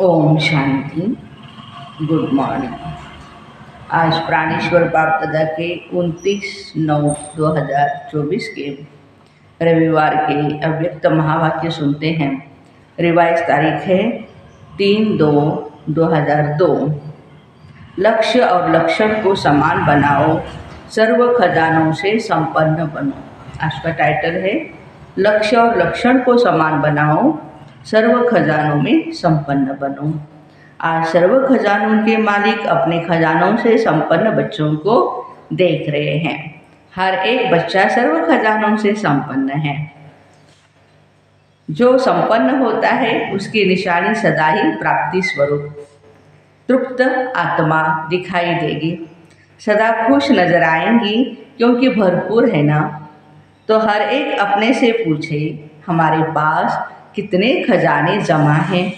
Om Shanti. Good morning. आज प्राणेश्वर बाप दादा के 29/9/2024 के रविवार के अव्यक्त महावाक्य सुनते हैं। रिवाइज तारीख है 3/2/2002। लक्ष्य और लक्षण को समान बनाओ, सर्व खजानों से संपन्न बनो। आज का टाइटल है लक्ष्य और लक्षण को समान बनाओ, सर्व खजानों में संपन्न बनो। आज सर्व खजानों के मालिक अपने खजानों से संपन्न बच्चों को देख रहे हैं। हर एक बच्चा सर्व खजानों से संपन्न है। जो संपन्न होता है उसकी निशानी सदा ही प्राप्ति स्वरूप तृप्त आत्मा दिखाई देगी, सदा खुश नजर आएंगी क्योंकि भरपूर है ना। तो हर एक अपने से पूछे, हमारे पास कितने खजाने जमा हैं?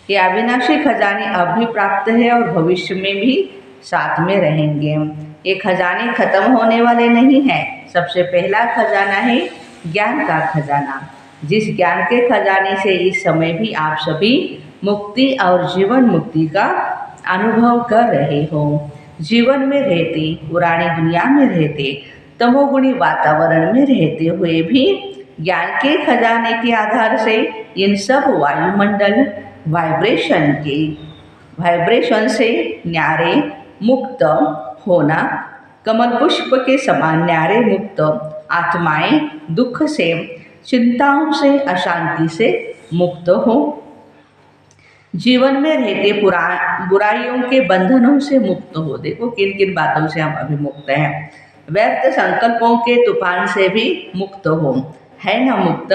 ये अविनाशी खजाने अब भी प्राप्त है और भविष्य में भी साथ में रहेंगे। ये खजाने खत्म होने वाले नहीं हैं। सबसे पहला खजाना है ज्ञान का खजाना। जिस ज्ञान के खजाने से इस समय भी आप सभी मुक्ति और जीवन मुक्ति का अनुभव कर रहे हो। जीवन में रहते, पुरानी दुनिया में रहते, तमोगुणी वातावरण में रहते हुए भी ज्ञान के खजाने के आधार से इन सब वायुमंडल वाइब्रेशन से न्यारे मुक्त होना, कमल पुष्प के समान न्यारे मुक्त आत्माएं दुख से, चिंताओं से, अशांति से मुक्त हो। जीवन में रहते बुराइयों के बंधनों से मुक्त हो। देखो किन किन बातों से हम अभी मुक्त हैं। व्यर्थ संकल्पों के तूफान से भी मुक्त हो। है ना मुक्त?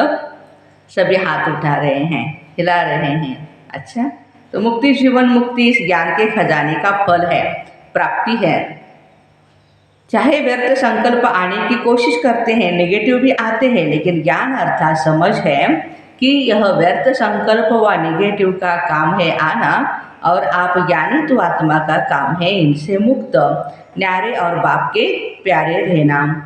सभी हाथ उठा रहे हैं, हिला रहे हैं। अच्छा, तो मुक्ति, जीवन मुक्ति इस ज्ञान के खजाने का फल है, प्राप्ति है। चाहे व्यर्थ संकल्प आने की कोशिश करते हैं, नेगेटिव भी आते हैं, लेकिन ज्ञान अर्थात समझ है कि यह व्यर्थ संकल्प व नेगेटिव का काम है आना, और आप ज्ञानी तो आत्मा का काम है इनसे मुक्त, न्यारे और बाप के प्यारे रहना।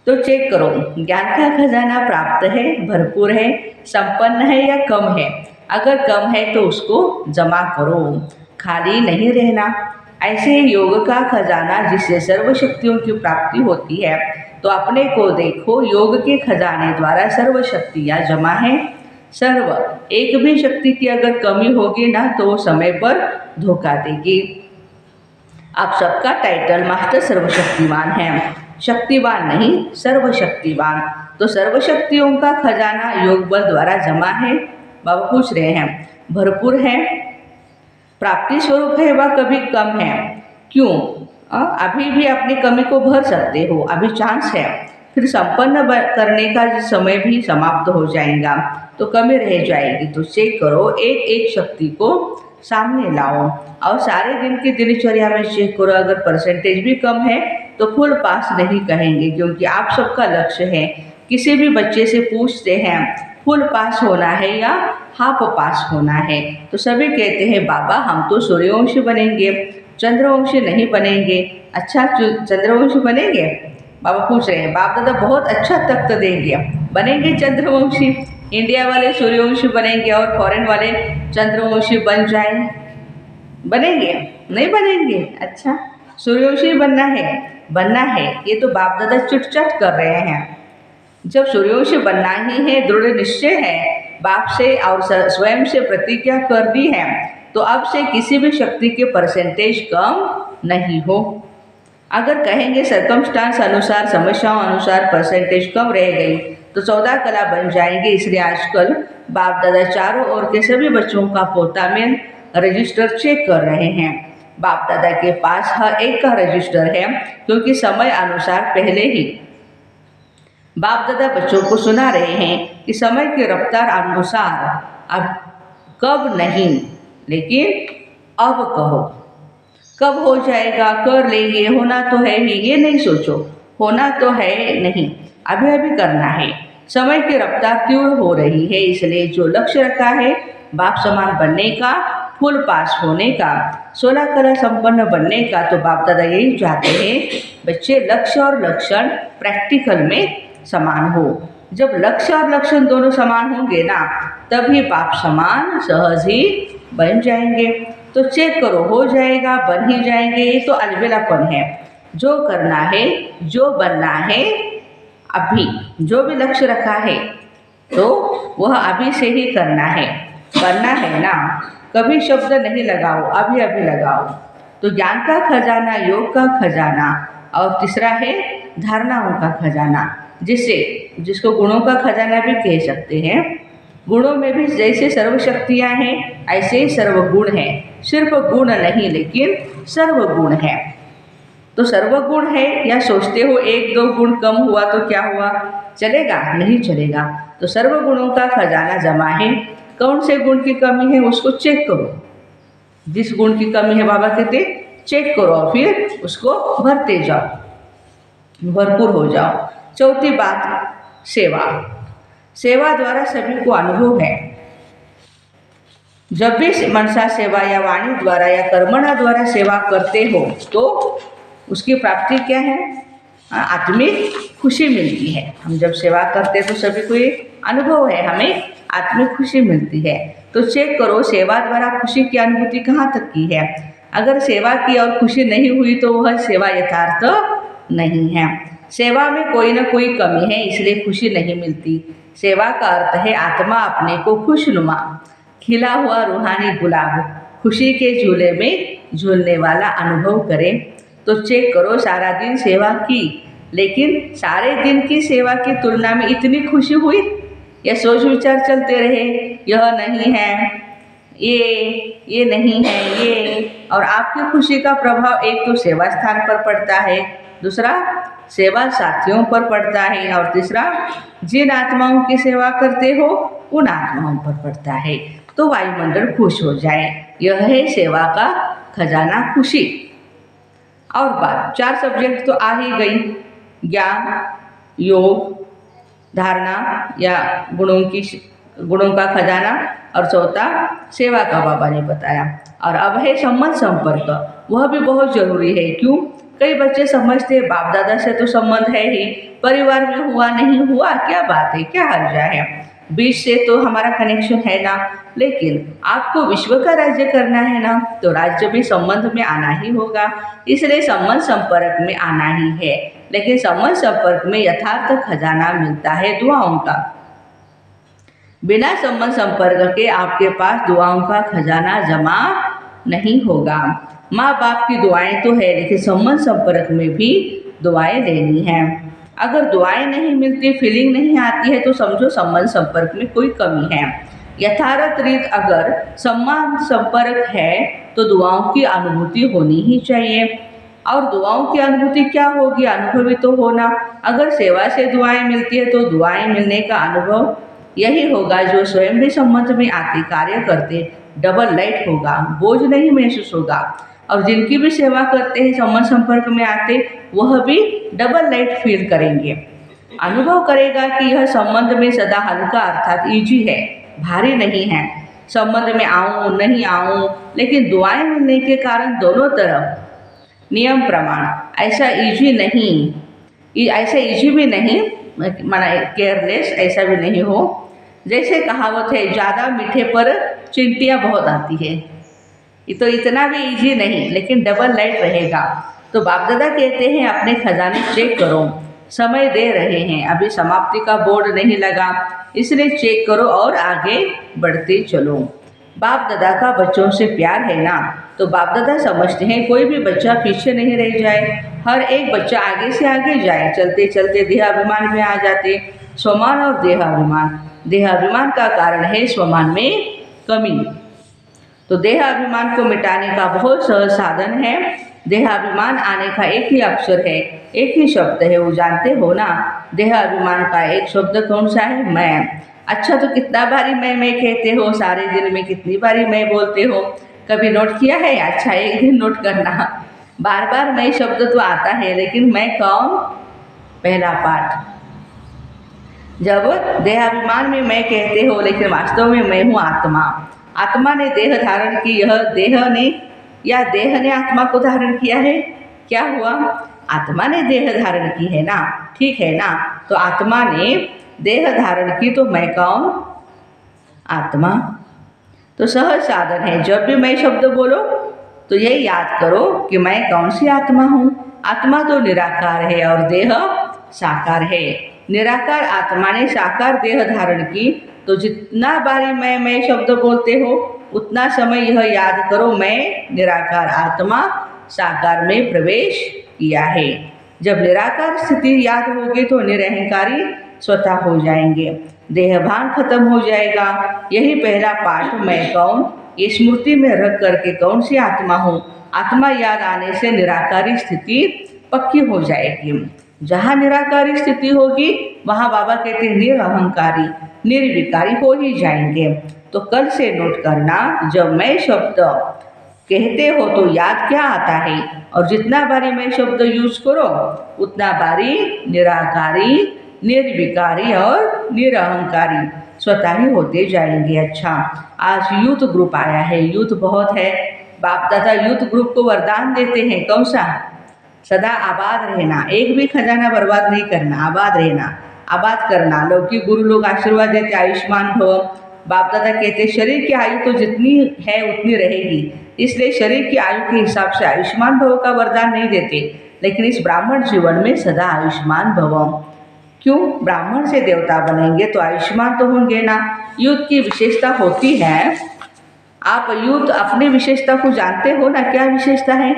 तो चेक करो, ज्ञान का खजाना प्राप्त है, भरपूर है, संपन्न है या कम है? अगर कम है तो उसको जमा करो, खाली नहीं रहना। ऐसे ही योग का खजाना जिससे सर्व शक्तियों की प्राप्ति होती है, तो अपने को देखो, योग के खजाने द्वारा सर्व शक्तियाँ जमा है। सर्व, एक भी शक्ति की अगर कमी होगी ना तो वो समय पर धोखा देगी। आप सबका टाइटल मास्टर सर्वशक्तिवान है, शक्तिवान नहीं, सर्वशक्तिवान। तो सर्वशक्तियों का खजाना योग बल द्वारा जमा है। बाबा पूछ रहे हैं, भरपूर है, प्राप्ति स्वरूप है व कभी कम है? क्यों? अभी भी अपनी कमी को भर सकते हो, अभी चांस है। फिर संपन्न करने का समय भी समाप्त हो जाएगा तो कमी रह जाएगी। तो चेक करो, एक एक शक्ति को सामने लाओ और सारे दिन की दिनचर्या में चेक करो। अगर परसेंटेज भी कम है तो फुल पास नहीं कहेंगे, क्योंकि आप सबका लक्ष्य है। किसी भी बच्चे से पूछते हैं फुल पास होना है या हाफ पास होना है, तो सभी कहते हैं बाबा हम तो सूर्यवंशी बनेंगे, चंद्रवंशी नहीं बनेंगे। अच्छा, चंद्रवंशी बनेंगे? बाबा पूछ रहे हैं, बाप दादा बहुत अच्छा तख्त देंगे, बनेंगे चंद्रवंशी? इंडिया वाले सूर्यवंशी बनेंगे और फॉरेन वाले चंद्रवंशी बन जाए, बनेंगे? नहीं बनेंगे। अच्छा, सूर्यवंशी बनना है, ये तो बाप दादा चुट कर रहे हैं। जब सूर्यवंशी बनना ही है, दृढ़ निश्चय है, बाप से और स्वयं से प्रतिज्ञा कर दी है, तो अब से किसी भी शक्ति के परसेंटेज कम नहीं हो। अगर कहेंगे सरकमस्टांस अनुसार, समस्याओं अनुसार परसेंटेज कम रह गई तो 14 कला बन जाएंगे। इसलिए आजकल बाप दादा चारों ओर के सभी बच्चों का पोता में रजिस्टर चेक कर रहे हैं। बाप दादा के पास हर एक का रजिस्टर है, क्योंकि समय अनुसार पहले ही बाप दादा बच्चों को सुना रहे हैं कि समय की रफ्तार अनुसार अब कब नहीं, लेकिन अब कहो। कब हो जाएगा, कर लेंगे, होना तो है ही, ये नहीं सोचो, होना तो है नहीं, अभी अभी करना है। समय की रफ्तार तीव्र हो रही है, इसलिए जो लक्ष्य रखा है बाप समान बनने का, फुल पास होने का, 16 कला संपन्न बनने का, तो बाप दादा यही चाहते हैं बच्चे लक्ष्य और लक्षण प्रैक्टिकल में समान हो। जब लक्ष्य और लक्षण दोनों समान होंगे ना, तभी बाप समान सहज ही बन जाएंगे। तो चेक करो, हो जाएगा, बन ही जाएंगे, ये तो अलबेलापन है। जो करना है, जो बनना है, अभी जो भी लक्ष्य रखा है तो वह अभी से ही करना है। करना है ना, कभी शब्द नहीं लगाओ, अभी अभी लगाओ। तो ज्ञान का खजाना, योग का खजाना, और तीसरा है धारणाओं का खजाना, जिसको गुणों का खजाना भी कह सकते हैं। गुणों में भी जैसे सर्वशक्तियाँ हैं ऐसे ही सर्वगुण हैं। सिर्फ गुण नहीं, लेकिन सर्वगुण है। तो सर्वगुण है, या सोचते हो एक दो गुण कम हुआ तो क्या हुआ, चलेगा? नहीं चलेगा। तो सर्वगुणों का खजाना जमा है। कौन से गुण की कमी है उसको चेक करो। जिस गुण की कमी है बाबा कहते चेक करो और फिर उसको भरते जाओ, भरपूर हो जाओ। चौथी बात, सेवा। सेवा द्वारा सभी को अनुभव है। जब भी मनसा सेवा या वाणी द्वारा या कर्मणा द्वारा सेवा करते हो तो उसकी प्राप्ति क्या है? आत्मिक खुशी मिलती है। हम जब सेवा करते हैं तो सभी को ये अनुभव है, हमें आत्मिक खुशी मिलती है। तो चेक करो सेवा द्वारा खुशी की अनुभूति कहाँ तक की है। अगर सेवा की और खुशी नहीं हुई तो वह सेवा यथार्थ नहीं है। सेवा में कोई ना कोई कमी है, इसलिए खुशी नहीं मिलती। सेवा का अर्थ है आत्मा अपने को खुशनुमा, खिला हुआ रूहानी गुलाब, खुशी के झूले में झूलने वाला अनुभव करे। तो चेक करो, सारा दिन सेवा की, लेकिन सारे दिन की सेवा की तुलना में इतनी खुशी हुई, या सोच विचार चलते रहे, यह नहीं है, ये नहीं है, ये। और आपकी खुशी का प्रभाव एक तो सेवा स्थान पर पड़ता है, दूसरा सेवा साथियों पर पड़ता है, और तीसरा जिन आत्माओं की सेवा करते हो उन आत्माओं पर पड़ता है। तो वायुमंडल खुश हो जाए। यह है सेवा का खजाना, खुशी। और बात, 4 सब्जेक्ट तो आ ही गई, ज्ञान, योग, धारणा या गुणों का खजाना, और चौथा सेवा का बाबा ने बताया। और अब है संबंध संपर्क, वह भी बहुत जरूरी है। क्यों? कई बच्चे समझते बाप दादा से तो संबंध है ही, परिवार में हुआ नहीं हुआ क्या बात है, क्या हर्जा है, बीच से तो हमारा कनेक्शन है ना। लेकिन आपको विश्व का राज्य करना है ना, तो राज्य भी संबंध में आना ही होगा, इसलिए संबंध संपर्क में आना ही है। लेकिन संबंध संपर्क में यथार्थ खजाना मिलता है दुआओं का। बिना संबंध संपर्क के आपके पास दुआओं का खजाना जमा नहीं होगा। माँ बाप की दुआएं तो है, लेकिन संबंध संपर्क में भी दुआएं लेनी है। अगर दुआएं नहीं मिलती, फीलिंग नहीं आती है, तो समझो संबंध संपर्क में कोई कमी है। यथार्थ रीत अगर संबंध संपर्क है तो दुआओं की अनुभूति होनी ही चाहिए। और दुआओं की अनुभूति क्या होगी? अनुभवी तो होना। अगर सेवा से दुआएं मिलती है तो दुआएं मिलने का अनुभव यही होगा जो स्वयं भी संबंध में आते कार्य करते डबल लाइट होगा, बोझ नहीं महसूस होगा। और जिनकी भी सेवा करते हैं संबंध संपर्क में आते, वह भी डबल लाइट फील करेंगे। अनुभव करेगा कि यह संबंध में सदा हल्का अर्थात ईजी है, भारी नहीं है। संबंध में आऊँ नहीं आऊँ, लेकिन दुआएं मिलने के कारण दोनों तरफ नियम प्रमाण ऐसा ईजी नहीं, ऐसा ईजी भी नहीं, माना केयरलेस ऐसा भी नहीं हो। जैसे कहावत है, ज़्यादा मीठे पर चिंटियाँ बहुत आती है। ये तो इतना भी इजी नहीं, लेकिन डबल लाइट रहेगा। तो बाप दादा कहते हैं अपने खजाने चेक करो, समय दे रहे हैं, अभी समाप्ति का बोर्ड नहीं लगा, इसलिए चेक करो और आगे बढ़ते चलो। बाप दादा का बच्चों से प्यार है ना, तो बाप दादा समझते हैं कोई भी बच्चा पीछे नहीं रह जाए, हर एक बच्चा आगे से आगे जाए। चलते चलते देहाभिमान में आ जाते, स्वमान और देहाभिमान। देहाभिमान का कारण है स्वमान में कमी। तो देहाभिमान को मिटाने का बहुत सहज साधन है। देहाभिमान आने का एक ही अक्षर है, एक ही शब्द है, वो जानते हो ना। देहाभिमान का एक शब्द कौन सा है? मैं। अच्छा, तो कितना बारी मैं कहते हो, सारे दिन में कितनी बारी मैं बोलते हो, कभी नोट किया है? अच्छा, एक दिन नोट करना, बार बार मैं शब्द तो आता है, लेकिन मैं कौन? पहला पाठ। जब देहाभिमान में मैं कहते हो, लेकिन वास्तव में मैं हूँ आत्मा। आत्मा ने देह धारण की, यह देह ने या देह ने आत्मा को धारण किया है? क्या हुआ? आत्मा ने देह धारण की है ना, ठीक है ना। तो आत्मा ने देह धारण की तो मैं कौन? आत्मा। तो सहज साधन है, जब भी मैं शब्द बोलो तो यही याद करो कि मैं कौन सी आत्मा हूँ। आत्मा तो निराकार है और देह साकार है। निराकार आत्मा ने साकार देह धारण की, तो जितना बारी मैं शब्द बोलते हो उतना समय यह याद करो मैं निराकार आत्मा साकार में प्रवेश किया है। जब निराकार स्थिति याद होगी तो निरहंकारी स्वतः हो जाएंगे, देहभान खत्म हो जाएगा। यही पहला पाठ मैं कौन, ये स्मृति में रख करके कौन सी आत्मा हूँ, आत्मा याद आने से निराकारी स्थिति पक्की हो जाएगी। जहाँ निराकारी स्थिति होगी वहाँ बाबा कहते हैं निरअहंकारी निर्विकारी हो ही जाएंगे। तो कल से नोट करना, जब मैं शब्द कहते हो तो याद क्या आता है, और जितना बारी मैं शब्द यूज करो उतना बारी निराकारी निर्विकारी और निरअहंकारी स्वतः ही होते जाएंगे। अच्छा, आज यूथ ग्रुप आया है, यूथ बहुत है। बाप दादा यूथ ग्रुप को वरदान देते हैं, कौन सा? सदा आबाद रहना, एक भी खजाना बर्बाद नहीं करना, आबाद रहना, आबाद करना। लौकिक गुरु लोग आशीर्वाद देते आयुष्मान भव। बाप दादा कहते शरीर की आयु तो जितनी है उतनी रहेगी, इसलिए शरीर की आयु के हिसाब से आयुष्मान भव का वरदान नहीं देते, लेकिन इस ब्राह्मण जीवन में सदा आयुष्मान भव। क्यों? ब्राह्मण से देवता बनेंगे तो आयुष्मान तो होंगे ना। यूथ की विशेषता होती है, आप यूथ अपनी विशेषता को जानते हो ना, क्या विशेषता है,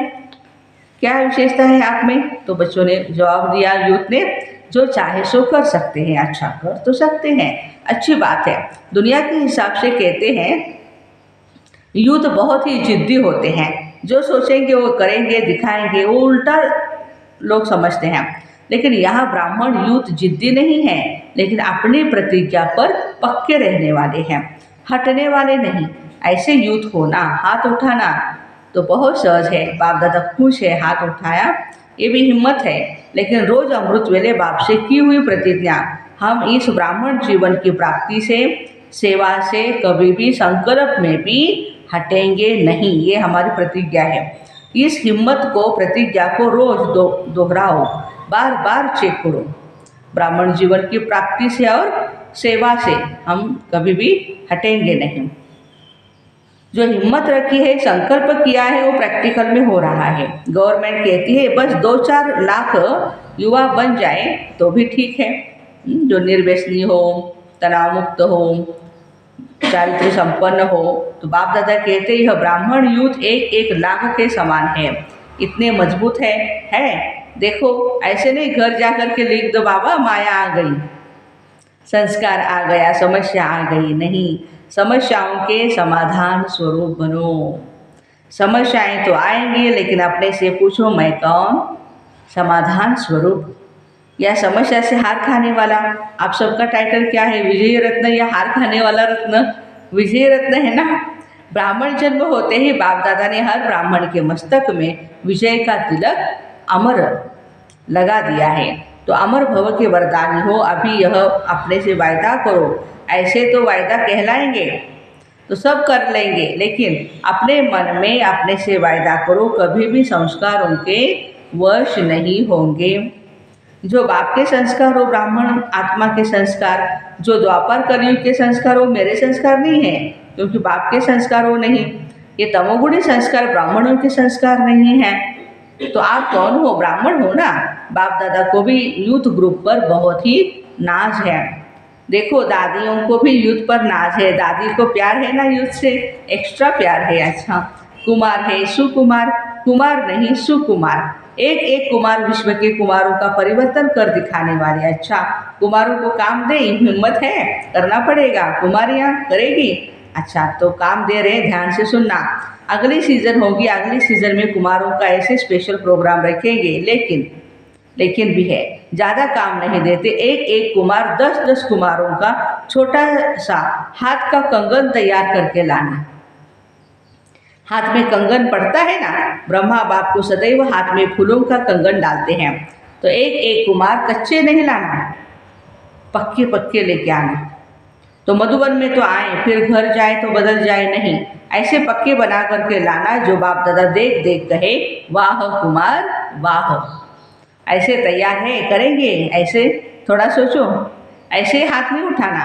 क्या विशेषता है आप में? तो बच्चों ने जवाब दिया, यूथ ने जो चाहे सो कर सकते हैं। अच्छा, कर तो सकते हैं, अच्छी बात है। दुनिया के हिसाब से कहते हैं यूथ बहुत ही जिद्दी होते हैं, जो सोचेंगे वो करेंगे दिखाएंगे, वो उल्टा लोग समझते हैं। लेकिन यहाँ ब्राह्मण यूथ जिद्दी नहीं है, लेकिन अपनी प्रतिज्ञा पर पक्के रहने वाले हैं, हटने वाले नहीं। ऐसे यूथ होना, हाथ उठाना तो बहुत सहज है। बाप दादा खुश है, हाथ उठाया, ये भी हिम्मत है। लेकिन रोज अमृत वेले बाप से की हुई प्रतिज्ञा, हम इस ब्राह्मण जीवन की प्राप्ति से, सेवा से कभी भी संकल्प में भी हटेंगे नहीं, ये हमारी प्रतिज्ञा है। इस हिम्मत को, प्रतिज्ञा को रोज दोहराओ, बार बार चेक करो। ब्राह्मण जीवन की प्राप्ति से और सेवा से हम कभी भी हटेंगे नहीं। जो हिम्मत रखी है, संकल्प किया है, वो प्रैक्टिकल में हो रहा है। गवर्नमेंट कहती है बस 2-4 लाख युवा बन जाए तो भी ठीक है, जो निर्व्यसनी हो, तनाव मुक्त हो, चारित्र संपन्न हो। तो बाप दादा कहते यह ब्राह्मण यूथ 1-1 लाख के समान है, इतने मजबूत है। देखो, ऐसे नहीं घर जा कर के लिख दो बाबा माया आ गई, संस्कार आ गया, समस्या आ गई, नहीं। समस्याओं के समाधान स्वरूप बनो। समस्याएं तो आएंगी, लेकिन अपने से पूछो मैं कौन? समाधान स्वरूप या समस्या से हार खाने वाला। आप सबका टाइटल क्या है, विजय रत्न या हार खाने वाला रत्न? विजय रत्न है ना। ब्राह्मण जन्म होते ही बाप दादा ने हर ब्राह्मण के मस्तक में विजय का तिलक अमर लगा दिया है। तो अमर भव के वरदानी हो, अभी यह अपने से वायदा करो। ऐसे तो वायदा कहलाएंगे तो सब कर लेंगे, लेकिन अपने मन में अपने से वायदा करो, कभी भी संस्कारों के वश नहीं होंगे। जो बाप के संस्कार हो, ब्राह्मण आत्मा के संस्कार, जो द्वापर कलयुग के संस्कार हो, मेरे संस्कार नहीं है, क्योंकि बाप के संस्कार हो नहीं। ये तमोगुणी संस्कार ब्राह्मणों के संस्कार नहीं है। तो आप कौन हो? ब्राह्मण हो ना। बाप दादा को भी यूथ ग्रुप पर बहुत ही नाज है। देखो, दादियों को भी यूथ पर नाज है, दादी को प्यार है ना यूथ से, एक्स्ट्रा प्यार है। अच्छा, कुमार है, सुकुमार, कुमार नहीं सुकुमार, एक कुमार विश्व के कुमारों का परिवर्तन कर दिखाने वाले। अच्छा, कुमारों को काम दे, हिम्मत है, करना पड़ेगा, कुमारियाँ करेगी। अच्छा, तो काम दे रहे, ध्यान से सुनना। अगली सीज़न होगी, अगली सीज़न में कुमारों का ऐसे स्पेशल प्रोग्राम रखेंगे, लेकिन भी है, ज़्यादा काम नहीं देते। एक कुमार 10-10 कुमारों का छोटा सा हाथ का कंगन तैयार करके लाना। हाथ में कंगन पड़ता है ना, ब्रह्मा बाप को सदैव हाथ में फूलों का कंगन डालते हैं। तो एक कुमार कच्चे नहीं लाना, पक्के लेके आना। तो मधुबन में तो आए, फिर घर जाए तो बदल जाए, नहीं, ऐसे पक्के बना करके लाना जो बाप दादा देख कहे वाह कुमार वाह। ऐसे तैयार है, करेंगे ऐसे? थोड़ा सोचो, ऐसे हाथ नहीं उठाना,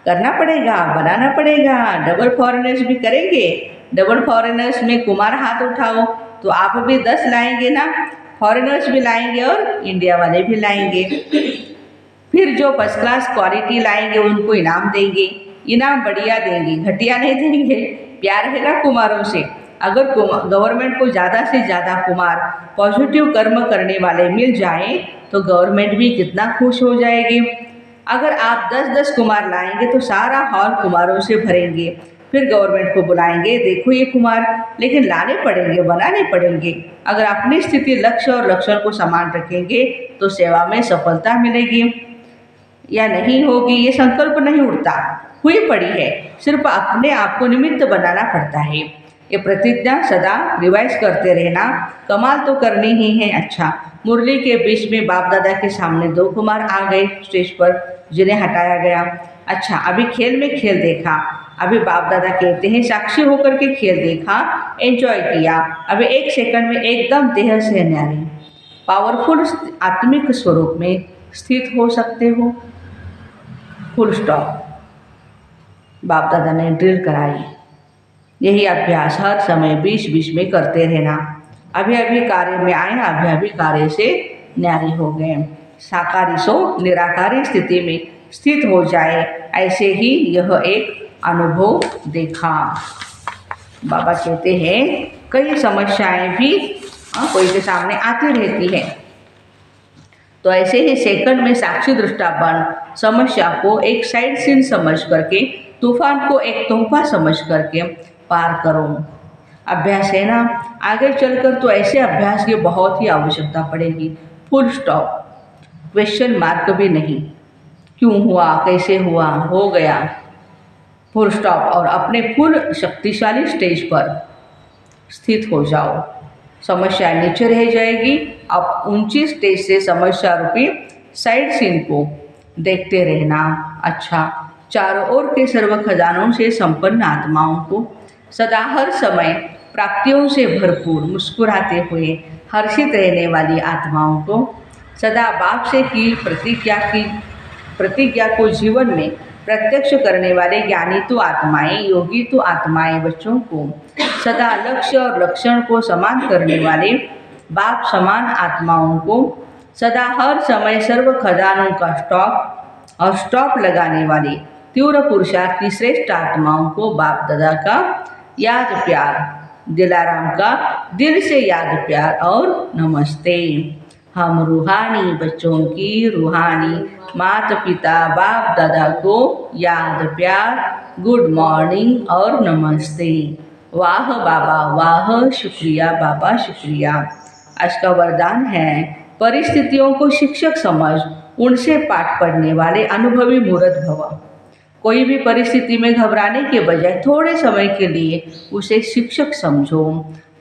करना पड़ेगा, बनाना पड़ेगा। डबल फॉरेनर्स भी करेंगे। डबल फॉरेनर्स में कुमार हाथ उठाओ तो आप भी 10 लाएंगे ना, फॉरेनर्स भी लाएंगे और इंडिया वाले भी लाएंगे। फिर जो फर्स्ट क्लास क्वालिटी लाएंगे उनको इनाम देंगे। इनाम बढ़िया देंगे, घटिया नहीं देंगे। प्यार है ना कुमारों से। अगर गवर्नमेंट को ज़्यादा से ज़्यादा कुमार पॉजिटिव कर्म करने वाले मिल जाएं तो गवर्नमेंट भी कितना खुश हो जाएगी। अगर आप 10-10 कुमार लाएंगे तो सारा हॉल कुमारों से भरेंगे। फिर गवर्नमेंट को बुलाएंगे, देखो ये कुमार, लेकिन लाने पड़ेंगे, बनाने पड़ेंगे। अगर अपनी स्थिति, लक्ष्य और लक्षण को समान रखेंगे तो सेवा में सफलता मिलेगी या नहीं होगी, ये संकल्प नहीं उठता, हुई पड़ी है। सिर्फ अपने आप को निमित्त बनाना पड़ता है। ये प्रतिज्ञा सदा रिवाइज करते रहना। कमाल तो करनी ही है। अच्छा, मुरली के बीच में बाप दादा के सामने 2 कुमार आ गए स्टेज पर, जिन्हें हटाया गया। अच्छा, अभी खेल में खेल देखा। अभी बाप दादा कहते हैं साक्षी होकर के खेल देखा, एंजॉय किया। अभी 1 सेकंड में एकदम देह से न्यारे पावरफुल आत्मिक स्वरूप में स्थित हो सकते हो। Full stop. बाप दादा ने ड्रिल कराई। यही अभ्यास हर समय बीच में करते रहना। अभी अभी कार्य में आए, अभी अभी कार्य से न्यारी हो गए। साकारी सो निराकारी स्थिति में स्थित हो जाए, ऐसे ही यह एक अनुभव देखा। बाबा कहते हैं कई समस्याएं भी कोई के सामने आती रहती है, तो ऐसे ही सेकंड में साक्षी दृष्टा बन समस्या को एक साइड सीन समझ करके, तूफान को एक तोहफा समझ करके पार करो। अभ्यास है ना, आगे चलकर तो ऐसे अभ्यास की बहुत ही आवश्यकता पड़ेगी। फुल स्टॉप, क्वेश्चन मार्क भी नहीं। क्यों हुआ, कैसे हुआ, हो गया, फुल स्टॉप। और अपने फुल शक्तिशाली स्टेज पर स्थित हो जाओ। समस्या नीचे रह जाएगी। अब ऊंची स्टेज से समस्या रूपी साइड सीन को देखते रहना। अच्छा, चारों ओर के सर्व खजानों से संपन्न आत्माओं को सदा हर समय प्राप्तियों से भरपूर मुस्कुराते हुए हर्षित रहने वाली आत्माओं को सदा बाप से की प्रतिज्ञा को जीवन में प्रत्यक्ष करने वाले ज्ञानी तो आत्माएं, योगी तो आत्माएं, बच्चों को सदा लक्ष्य और लक्षण को समान करने वाले बाप समान आत्माओं को सदा हर समय सर्व खजानों का स्टॉप लगाने वाले तीव्र पुरुषार्थी श्रेष्ठ आत्माओं को बाप दादा का याद प्यार, दिलाराम का दिल से याद प्यार और नमस्ते। हम रूहानी बच्चों की रूहानी माता पिता बाप दादा को याद प्यार, गुड मॉर्निंग और नमस्ते। वाह बाबा वाह, शुक्रिया बाबा शुक्रिया। आज का वरदान है परिस्थितियों को शिक्षक समझ उनसे पाठ पढ़ने वाले अनुभवी मूर्त भव। कोई भी परिस्थिति में घबराने के बजाय थोड़े समय के लिए उसे शिक्षक समझो।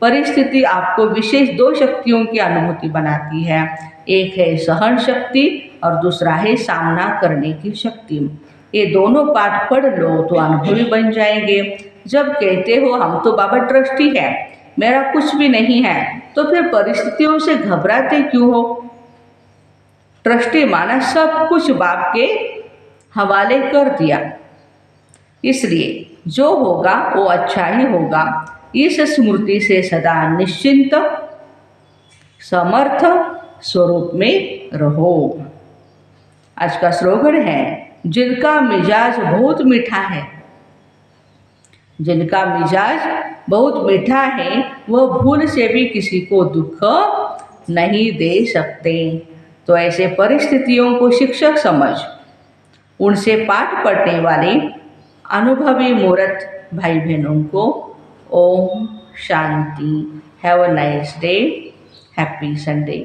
परिस्थिति आपको विशेष 2 शक्तियों की अनुभूति बनाती है। एक है सहन शक्ति और दूसरा है सामना करने की शक्ति। ये दोनों पाठ पढ़ लो तो अनुभवी बन जाएंगे। जब कहते हो हम तो बाबा ट्रस्टी है, मेरा कुछ भी नहीं है, तो फिर परिस्थितियों से घबराते क्यों हो? ट्रस्टी माना सब कुछ बाप के हवाले कर दिया, इसलिए जो होगा वो अच्छा ही होगा। इस स्मृति से सदा निश्चिंत समर्थ स्वरूप में रहो। आज का स्लोगन है जिनका मिजाज बहुत मीठा है, जिनका मिजाज बहुत मीठा है वह भूल से भी किसी को दुख नहीं दे सकते। तो ऐसे परिस्थितियों को शिक्षक समझ उनसे पाठ पढ़ने वाले अनुभवी मूर्त भाई बहनों को ओम शांति। Have a nice day, happy Sunday.